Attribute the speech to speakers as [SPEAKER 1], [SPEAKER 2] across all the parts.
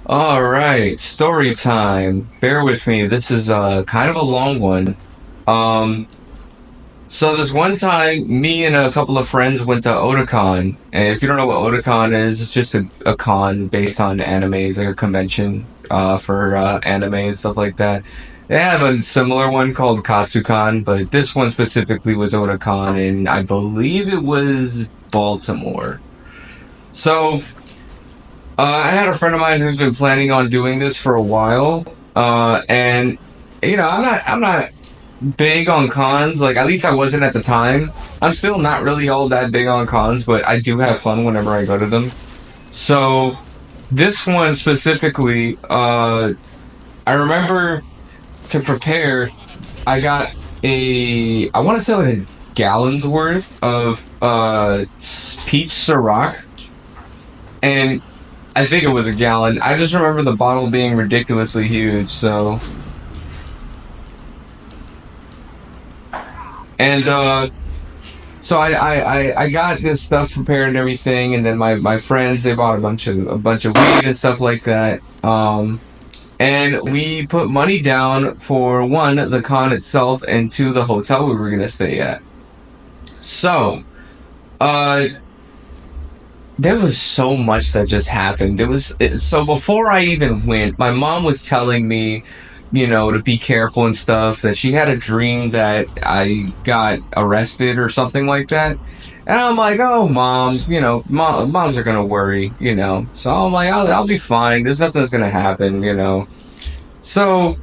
[SPEAKER 1] All right, story time. Bear with me. This is kind of a long one. Um, so this one time, me and a couple of friends went to Otakon. And if you don't know what Otakon is, it's just a con based on animes, like a convention for anime and stuff like that. They have a similar one called Katsucon, but this one specifically was Otakon, and I believe it was Baltimore. So I had a friend of mine who's been planning on doing this for a while, and I'm not big on cons. Like, at least I wasn't at the time. I'm still not really all that big on cons, but I do have fun whenever I go to them. So this one specifically, I remember to prepare. I got I want to say like a gallon's worth of peach Ciroc, and I think it was a gallon. I just remember the bottle being ridiculously huge. And so I got this stuff prepared and everything, and then my friends, they bought a bunch of weed and stuff like that. And we put money down for one, the con itself, and two, the hotel we were gonna stay at. So uh there was so much that just happened. So before I even went, my mom was telling me, to be careful and stuff. That she had a dream that I got arrested or something like that. And I'm like, oh, mom, moms are gonna worry. So I'm like, I'll be fine. There's nothing that's gonna happen. So,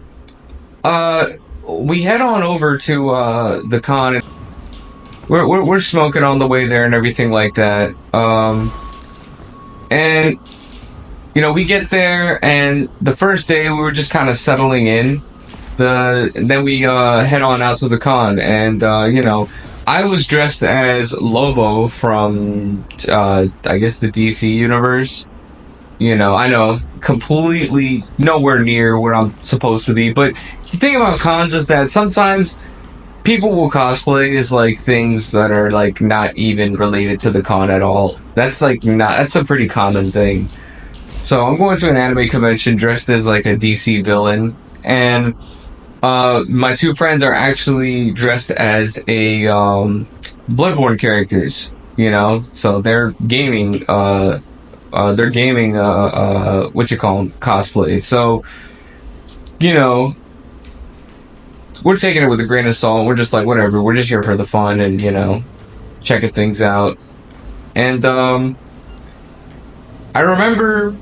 [SPEAKER 1] uh, we head on over to the con. And we're smoking on the way there and everything like that. And we get there, and the first day we were just kind of settling in. Then we head on out to the con, and I was dressed as Lobo from I guess the DC universe. I know, completely nowhere near where I'm supposed to be. But the thing about cons is that sometimes people will cosplay as like things that are like not even related to the con at all. That's a pretty common thing. So I'm going to an anime convention dressed as like a DC villain, and my two friends are actually dressed as a Bloodborne characters. So they're gaming what you call 'em, cosplay. So you know we're taking it with a grain of salt. We're just like, whatever. We're just here for the fun and checking things out. And I remember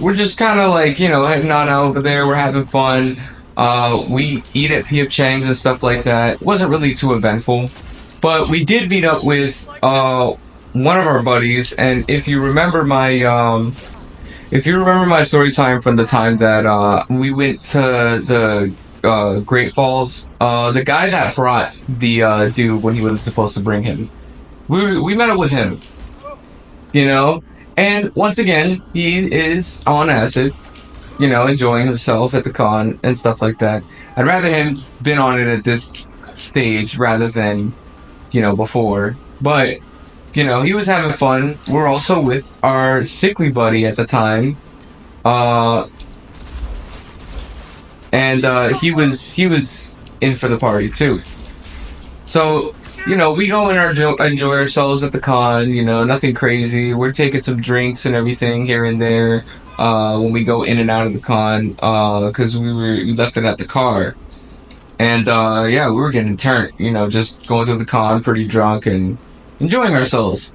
[SPEAKER 1] we're just kind of like, heading on out over there. We're having fun. We eat at P.F. Chang's and stuff like that. It wasn't really too eventful. But we did meet up with one of our buddies. And if you remember my story time from the time that we went to the Great Falls, the guy that brought the dude when he was supposed to bring him, we met up with him, you know? And once again, he is on acid, enjoying himself at the con and stuff like that. I'd rather him been on it at this stage rather than, before. But, he was having fun. We're also with our sickly buddy at the time. Uh, and he was in for the party too. So, we go and enjoy ourselves at the con. Nothing crazy. We're taking some drinks and everything here and there. When we go in and out of the con, because we left it at the car, and yeah, we were getting turned. Just going through the con, pretty drunk and enjoying ourselves.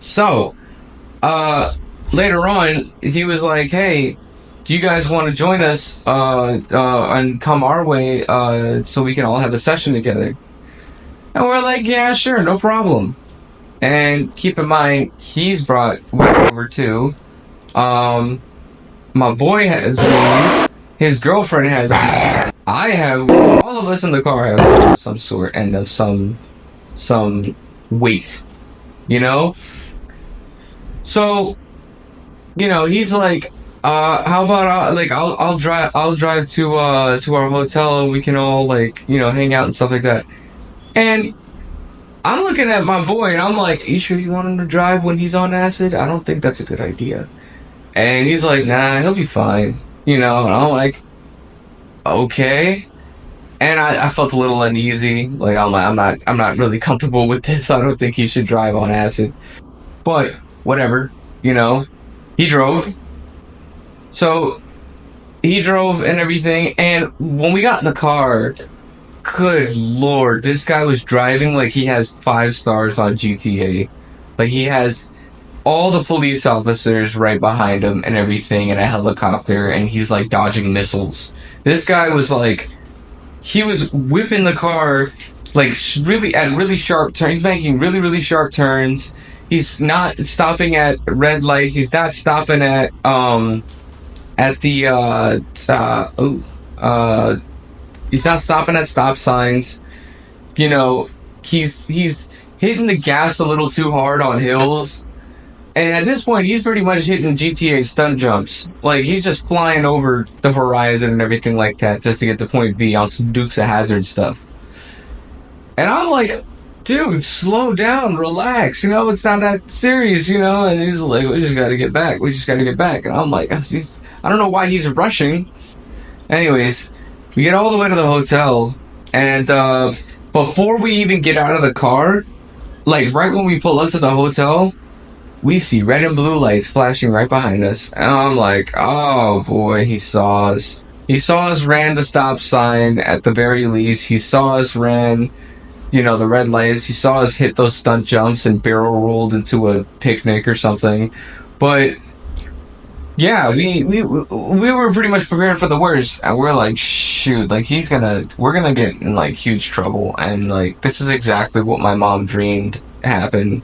[SPEAKER 1] So, uh, later on, he was like, "Hey, do you guys want to join us and come our way so we can all have a session together?" And we're like, "Yeah, sure, no problem." And keep in mind, he's brought weed over too. Um, my boy has weed. His girlfriend has weed. I have weed. All of us in the car have weed of some sort and of some weight. You know. So he's like, how about like I'll drive to our hotel and we can all like hang out and stuff like that. And I'm looking at my boy and I'm like, you sure you want him to drive when he's on acid? I don't think that's a good idea. And he's like, nah, he'll be fine. You know, and I'm like, okay. And I felt a little uneasy. Like, I'm not really comfortable with this. I don't think he should drive on acid. But whatever, you know. He drove. So he drove and everything. And when we got in the car, good lord, this guy was driving like he has 5 stars on GTA. Like he has all the police officers right behind him and everything in a helicopter, and he's like dodging missiles. This guy was like, he was whipping the car like really at really sharp turns. He's making really sharp turns. He's not stopping at red lights. He's not stopping at the he's not stopping at stop signs. You know, he's hitting the gas a little too hard on hills. And at this point, he's pretty much hitting GTA stunt jumps. Like, he's just flying over the horizon and everything like that just to get to point B on some Dukes of Hazzard stuff. And I'm like, dude, slow down, relax, you know, it's not that serious, you know? And he's like, we just gotta get back. And I'm like, I don't know why he's rushing. Anyways, we get all the way to the hotel, and before we even get out of the car, like right when we pull up to the hotel, we see red and blue lights flashing right behind us. And I'm like, oh boy, he saw us. He saw us ran the stop sign at the very least. He saw us ran, you know, the red lights. He saw us hit those stunt jumps and barrel rolled into a picnic or something. But yeah, we were pretty much prepared for the worst, and we're like, shoot, like we're gonna get in like huge trouble, and like this is exactly what my mom dreamed happened.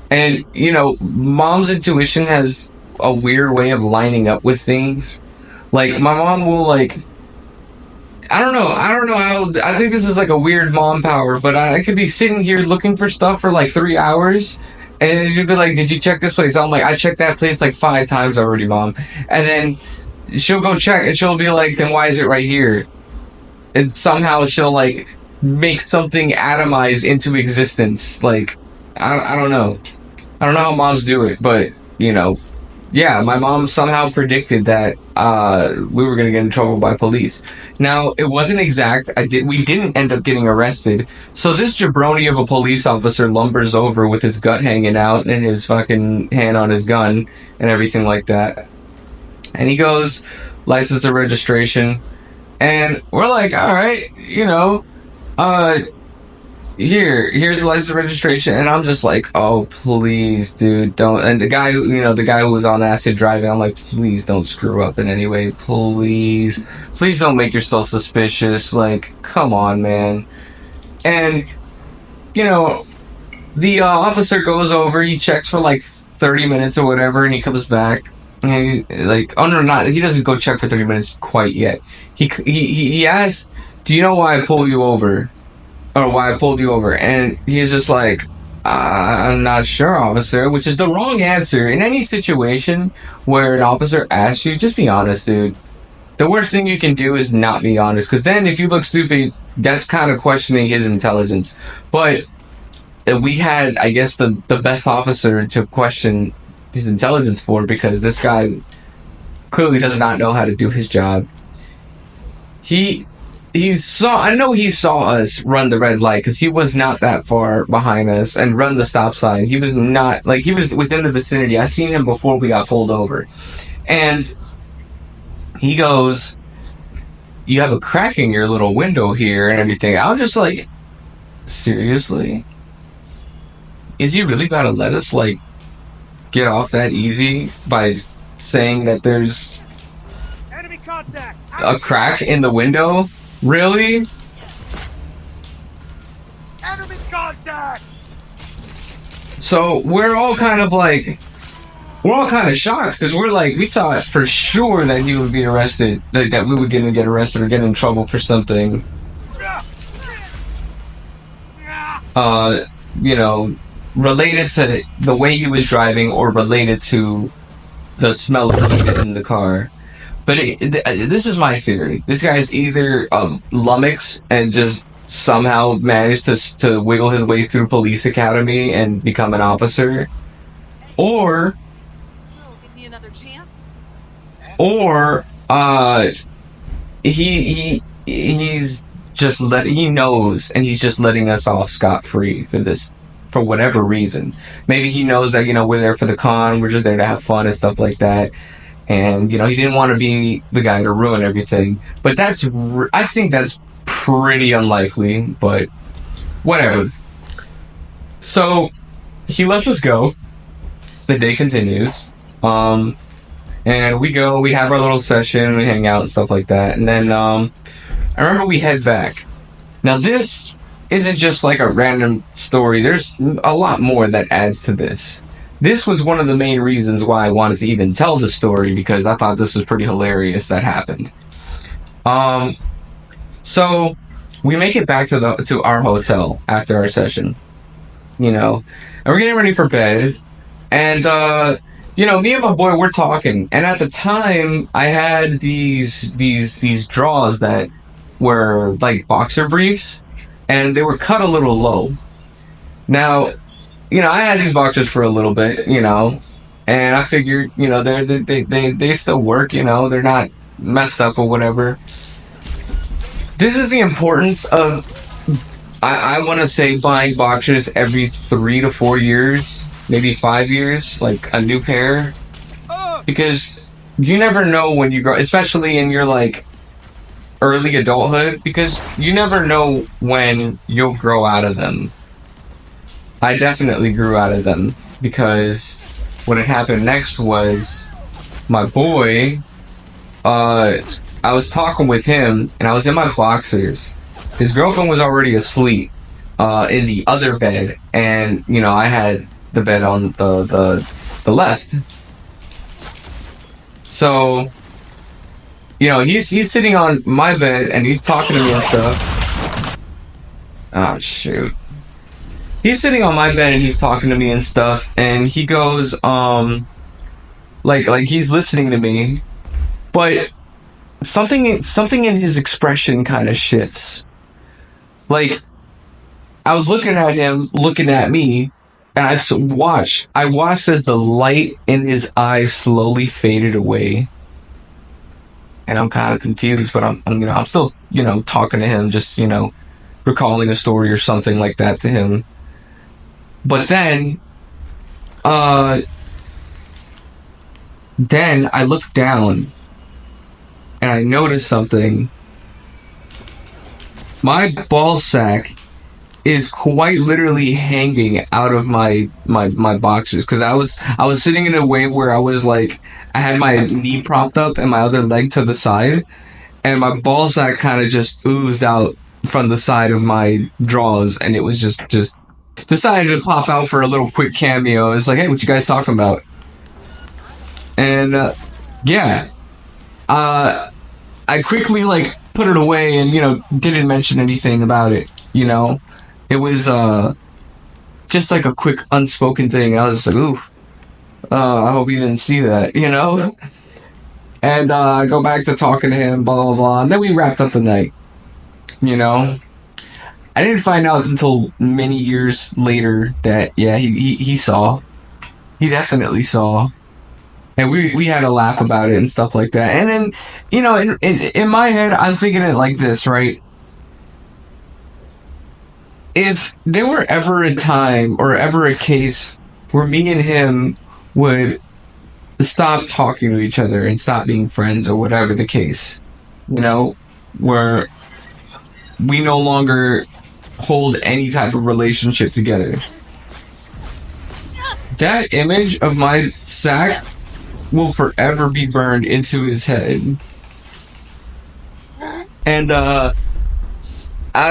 [SPEAKER 1] And you know, mom's intuition has a weird way of lining up with things. Like my mom will like, I don't know how, I think this is like a weird mom power, but I could be sitting here looking for stuff for like 3 hours, and she'd be like, did you check this place? I'm like, I checked that place like 5 times already, mom. And then she'll go check, and she'll be like, then why is it right here? And somehow she'll like make something atomize into existence. Like, I don't know. I don't know how moms do it, but, you know, yeah, my mom somehow predicted that we were going to get in trouble by police. Now, it wasn't exact. We didn't end up getting arrested. So this jabroni of a police officer lumbers over with his gut hanging out and his fucking hand on his gun and everything like that. And he goes, license and registration. And we're like, all right, you know, here's the license registration. And I'm just like, oh please, dude, don't. And the guy who was on acid driving, I'm like, please don't screw up in any way, please don't make yourself suspicious, like, come on, man. And you know, the officer goes over, he checks for like 30 minutes or whatever, and he comes back. And he doesn't go check for 30 minutes quite yet. He asks, do you know why I pulled you over? Or why I pulled you over? And he's just like, I'm not sure, officer, which is the wrong answer. In any situation where an officer asks you, just be honest, dude. The worst thing you can do is not be honest, because then if you look stupid, that's kind of questioning his intelligence. But we had, I guess, the best officer to question his intelligence for, because this guy clearly does not know how to do his job. I know he saw us run the red light, because he was not that far behind us, and run the stop sign. He was not, like, he was within the vicinity. I seen him before we got pulled over. And he goes, you have a crack in your little window here and everything. I was just like, seriously? Is he really about to let us, like, get off that easy by saying that there's
[SPEAKER 2] enemy contact,
[SPEAKER 1] a crack in the window? Really?
[SPEAKER 2] enemy contact!
[SPEAKER 1] So we're all kind of shocked, because we're like, we thought for sure that he would be arrested, that we would get arrested or get in trouble for something. You know, related to the way he was driving, or related to the smell of it in the car. But this is my theory. This guy is either lummox and just somehow managed to wiggle his way through police academy and become an officer, or
[SPEAKER 3] give me another chance.
[SPEAKER 1] or he's just he knows, and he's just letting us off scot-free for this, for whatever reason. Maybe he knows that, we're there for the con, we're just there to have fun and stuff like that, and he didn't want to be the guy to ruin everything. But I think that's pretty unlikely, but whatever. So he lets us go. The day continues. And we have our little session, we hang out and stuff like that. And then, I remember we head back. Now, this isn't just like a random story. There's a lot more that adds to this. This was one of the main reasons why I wanted to even tell the story, because I thought this was pretty hilarious that happened. So we make it back to our hotel after our session, and we're getting ready for bed. And, me and my boy, we're talking, and at the time, I had these draws that were like boxer briefs, and they were cut a little low. Now, I had these boxers for a little bit, and I figured, they still work, they're not messed up or whatever. This is the importance of, I want to say, buying boxers every 3 to 4 years, maybe 5 years, like a new pair, because you never know when you grow, especially in your like early adulthood, because you never know when you'll grow out of them. I definitely grew out of them, because what had happened next was my boy, I was talking with him, and I was in my boxers. His girlfriend was already asleep in the other bed, and I had the bed on the left. So he's sitting on my bed and he's talking to me and stuff. Oh shoot. He's sitting on my bed and he's talking to me and stuff, and he goes like he's listening to me, but something in his expression kind of shifts. Like, I was looking at him, looking at me, and I watched as the light in his eyes slowly faded away. And I'm kind of confused, but I'm still, talking to him, just, recalling a story or something like that to him. But then I looked down and I noticed something. My ball sack is quite literally hanging out of my boxers, because I was sitting in a way where I was like, I had my knee propped up and my other leg to the side, and my ball sack kind of just oozed out from the side of my drawers, and it was just decided to pop out for a little quick cameo. It's like, hey, what you guys talking about? And I quickly put it away and didn't mention anything about it. It was just like a quick unspoken thing. I was just like, ooh, I hope you didn't see that, And I go back to talking to him, blah blah blah, and then we wrapped up the night. I didn't find out until many years later that he saw. He definitely saw. And we had a laugh about it and stuff like that. And then, in my head, I'm thinking it like this, right? If there were ever a time or ever a case where me and him would stop talking to each other and stop being friends or whatever the case, where we no longer hold any type of relationship together, that image of my sack will forever be burned into his head. And I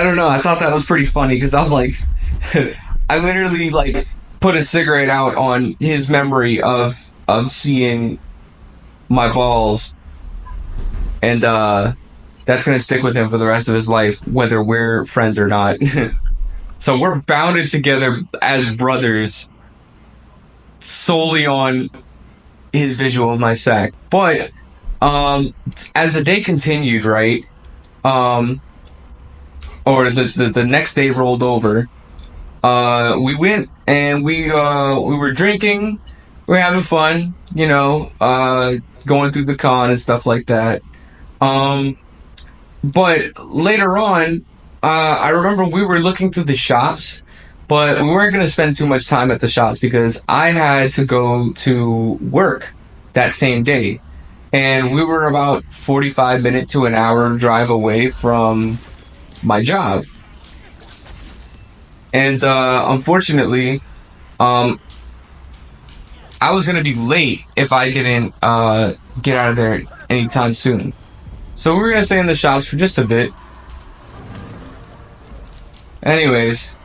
[SPEAKER 1] don't know, I thought that was pretty funny, because I'm like, I literally put a cigarette out on his memory of seeing my balls, and that's gonna stick with him for the rest of his life, whether we're friends or not. So we're bounded together as brothers solely on his visual of my sack. But as the day continued, right, or the next day rolled over, we went and we were drinking, we were having fun, going through the con and stuff like that. But later on, I remember we were looking through the shops, but we weren't going to spend too much time at the shops because I had to go to work that same day. And we were about 45 minutes to an hour drive away from my job. And unfortunately, I was going to be late if I didn't get out of there anytime soon. So we were going to stay in the shops for just a bit. Anyways,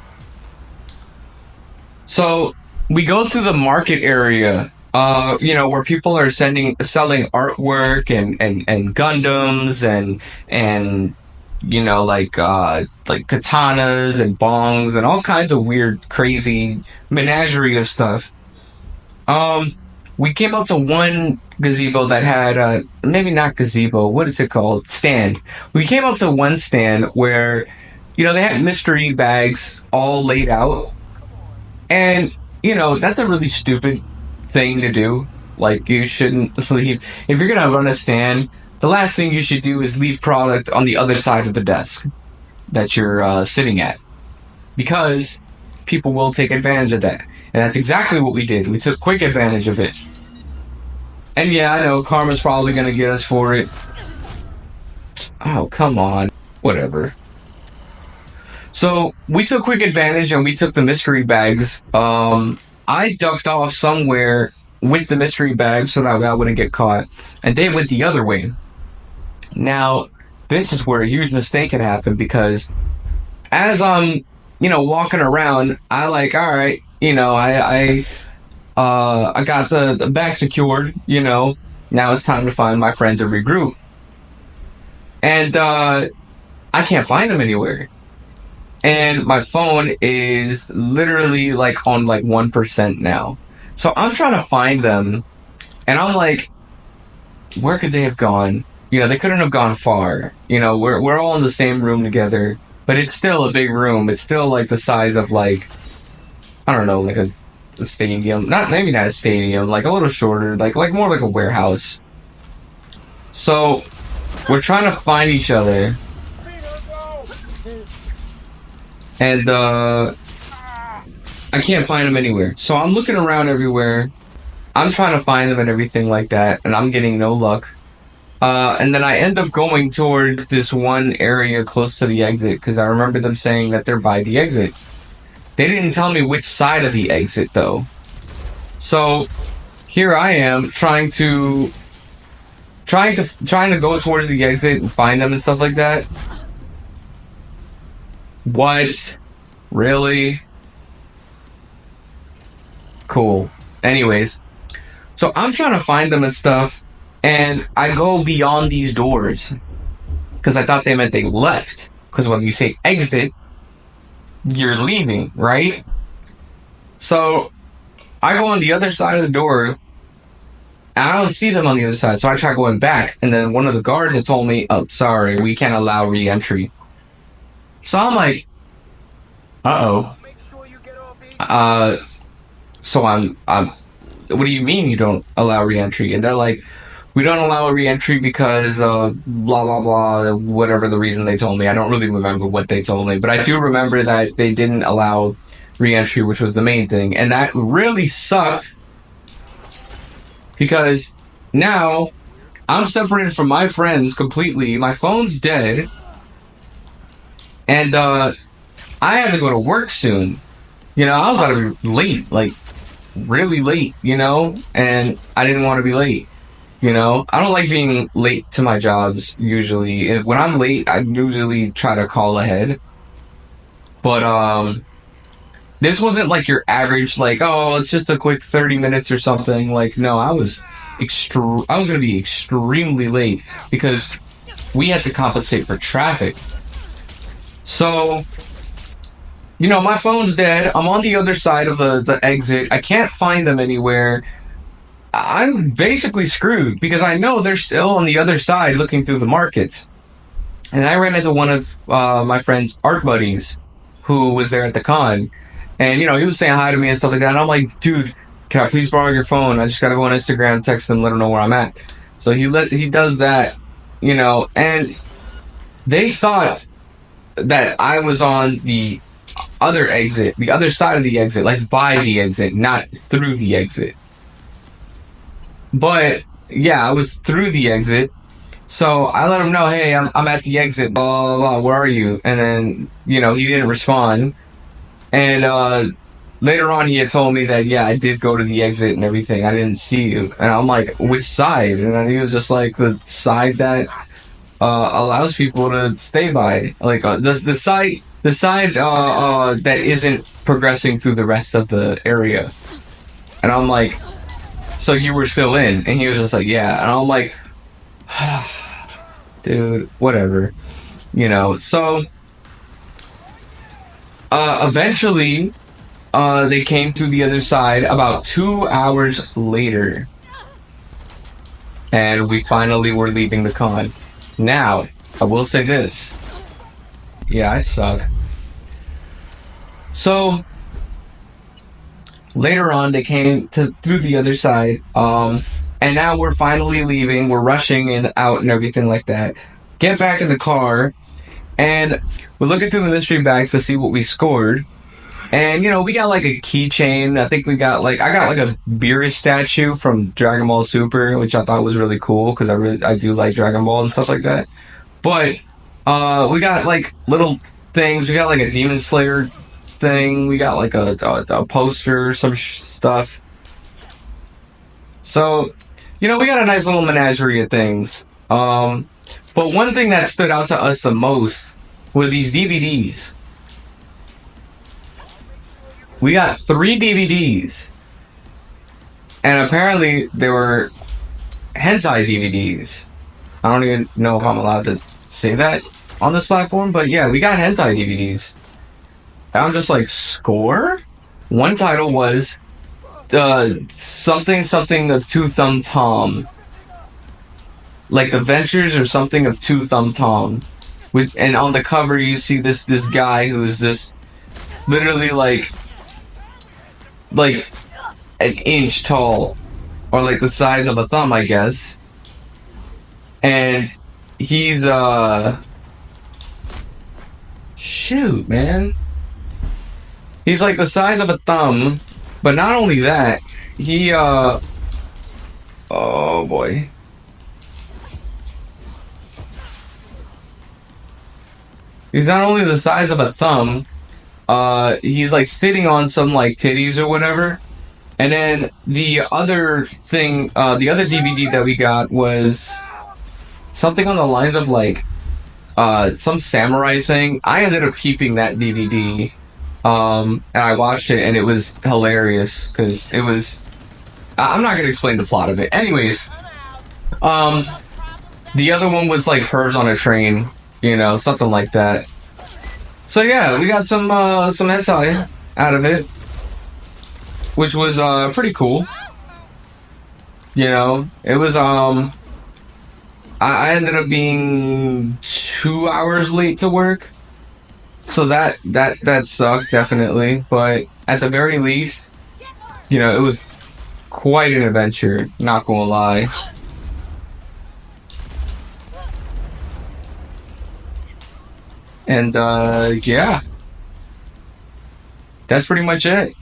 [SPEAKER 1] so we go through the market area, where people are selling artwork and Gundams and like katanas and bongs and all kinds of weird, crazy menagerie of stuff. We came up to one gazebo that had maybe not gazebo, what is it called? Stand. We came up to one stand where they had mystery bags all laid out. And, that's a really stupid thing to do. Like, you shouldn't leave. If you're going to run a stand, the last thing you should do is leave product on the other side of the desk that you're sitting at. Because people will take advantage of that. And that's exactly what we did. We took quick advantage of it. And yeah, I know, karma's probably going to get us for it. Oh, come on. Whatever. So we took quick advantage and we took the mystery bags. I ducked off somewhere with the mystery bags so that I wouldn't get caught. And they went the other way. Now, this is where a huge mistake had happened because as I'm, walking around, I alright, I got the bag secured, now it's time to find my friends and regroup. And I can't find them anywhere. And my phone is literally on 1% now. So I'm trying to find them. And I'm like, where could they have gone? They couldn't have gone far. We're all in the same room together. But it's still a big room. It's still the size of I don't know, a stadium. Maybe not a stadium. A little shorter. More like a warehouse. So we're trying to find each other. And I can't find them anywhere. So I'm looking around everywhere. I'm trying to find them and everything like that. And I'm getting no luck. And then I end up going towards this one area close to the exit. Because I remember them saying that they're by the exit. They didn't tell me which side of the exit though. So here I am trying to go towards the exit and find them and stuff like that. What? Really? Cool. Anyways, so I'm trying to find them and stuff, and I go beyond these doors because I thought they meant they left. Because when you say exit, you're leaving, right? So I go on the other side of the door, and I don't see them on the other side. So I try going back, and then one of the guards had told me, "Oh, sorry, we can't allow re-entry." So I'm like, uh-oh. So I'm, what do you mean you don't allow re-entry? And they're like, we don't allow a re-entry because, blah, blah, blah, whatever the reason they told me. I don't really remember what they told me, but I do remember that they didn't allow re-entry, which was the main thing. And that really sucked because now I'm separated from my friends completely. My phone's dead. And I had to go to work soon. I was about to be late, really late, and I didn't want to be late. I don't like being late to my jobs usually. When I'm late, I usually try to call ahead. But this wasn't your average, oh, it's just a quick 30 minutes or something. No, I was going to be extremely late because we had to compensate for traffic. So, my phone's dead. I'm on the other side of the exit. I can't find them anywhere. I'm basically screwed because I know they're still on the other side looking through the markets. And I ran into one of my friend's art buddies who was there at the con. And, he was saying hi to me and stuff like that. And I'm like, dude, can I please borrow your phone? I just got to go on Instagram, text him, let him know where I'm at. So he does that, you know, and they thought that I was on the other exit, the other side of the exit, like by the exit, not through the exit. But yeah, I was through the exit. So I let him know, hey, I'm at the exit, blah, blah, blah, where are you? And then, you know, he didn't respond. And later on, he had told me that, yeah, I did go to the exit and everything. I didn't see you. And I'm like, which side? And then he was just like, the side that allows people to stay by. Like, the side that isn't progressing through the rest of the area. And I'm like, so you were still in? And he was just like, yeah. And I'm like, dude, whatever. You know, so eventually they came through the other side about 2 hours later. And we finally were leaving the con. Now, I will say this. Yeah, I suck. So later on they came through the other side. And now we're finally leaving. We're rushing and out and everything like that. Get back in the car, and we're looking through the mystery bags to see what we scored. And, you know, we got like a keychain. I think I got like a Beerus statue from Dragon Ball Super, which I thought was really cool because I do like Dragon Ball and stuff like that. But we got like little things. We got like a Demon Slayer thing. We got like a poster, some stuff. So, you know, we got a nice little menagerie of things. But one thing that stood out to us the most were these DVDs. We got 3 DVDs. And apparently they were hentai DVDs. I don't even know if I'm allowed to say that on this platform, but yeah, we got hentai DVDs. And I'm just like, score? One title was something of Two Thumb Tom. Like the Ventures or something of Two Thumb Tom. And on the cover you see this guy who's just literally like an inch tall, or like the size of a thumb, I guess. And he's shoot, man. He's like the size of a thumb, but not only that, he oh boy. He's not only the size of a thumb, he's like sitting on some like titties or whatever. And then the other thing, the other DVD that we got was something on the lines of like some samurai thing. I ended up keeping that DVD, and I watched it, and it was hilarious because it was. I'm not gonna explain the plot of it. Anyways, the other one was like Pervs on a Train, you know, something like that. So yeah, we got some hentai out of it, which was pretty cool. You know, it was I ended up being 2 hours late to work, so that sucked definitely. But at the very least, you know, it was quite an adventure. Not gonna lie. And yeah, that's pretty much it.